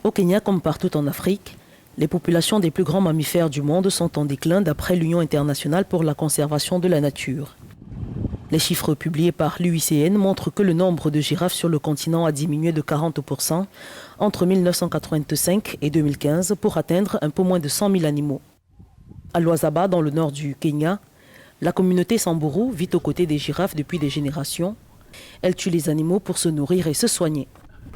Au Kenya, comme partout en Afrique, les populations des plus grands mammifères du monde sont en déclin d'après l'Union internationale pour la conservation de la nature. Les chiffres publiés par l'UICN montrent que le nombre de girafes sur le continent a diminué de 40% entre 1985 et 2015 pour atteindre un peu moins de 100 000 animaux. À Luazaba, dans le nord du Kenya, la communauté Samburu vit aux côtés des girafes depuis des générations. Elle tue les animaux pour se nourrir et se soigner.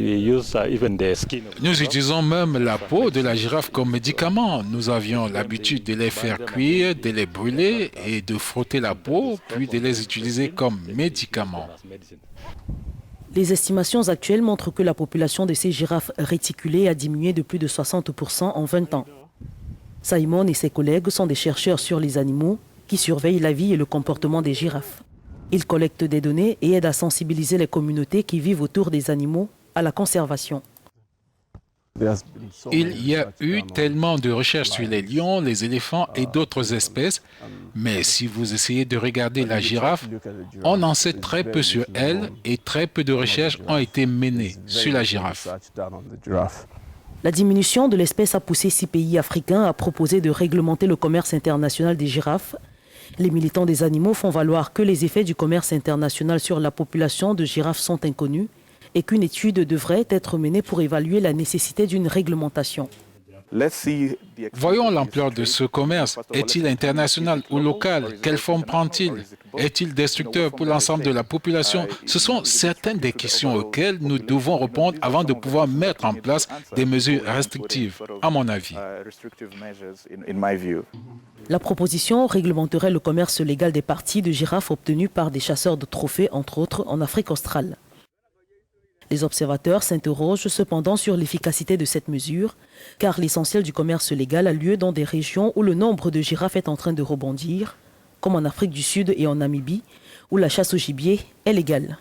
Nous utilisons même la peau de la girafe comme médicament. Nous avions l'habitude de les faire cuire, de les brûler et de frotter la peau, puis de les utiliser comme médicaments. Les estimations actuelles montrent que la population de ces girafes réticulées a diminué de plus de 60% en 20 ans. Simon et ses collègues sont des chercheurs sur les animaux qui surveillent la vie et le comportement des girafes. Ils collectent des données et aident à sensibiliser les communautés qui vivent autour des animaux à la conservation. Il y a eu tellement de recherches sur les lions, les éléphants et d'autres espèces, mais si vous essayez de regarder la girafe, on en sait très peu sur elle et très peu de recherches ont été menées sur la girafe. La diminution de l'espèce a poussé 6 pays africains à proposer de réglementer le commerce international des girafes. Les militants des animaux font valoir que les effets du commerce international sur la population de girafes sont inconnus et qu'une étude devrait être menée pour évaluer la nécessité d'une réglementation. Voyons l'ampleur de ce commerce. Est-il international ou local? Quelle forme prend-il? Est-il destructeur pour l'ensemble de la population? Ce sont certaines des questions auxquelles nous devons répondre avant de pouvoir mettre en place des mesures restrictives, à mon avis. La proposition réglementerait le commerce légal des parties de girafes obtenues par des chasseurs de trophées, entre autres en Afrique australe. Les observateurs s'interrogent cependant sur l'efficacité de cette mesure, car l'essentiel du commerce légal a lieu dans des régions où le nombre de girafes est en train de rebondir, comme en Afrique du Sud et en Namibie, où la chasse au gibier est légale.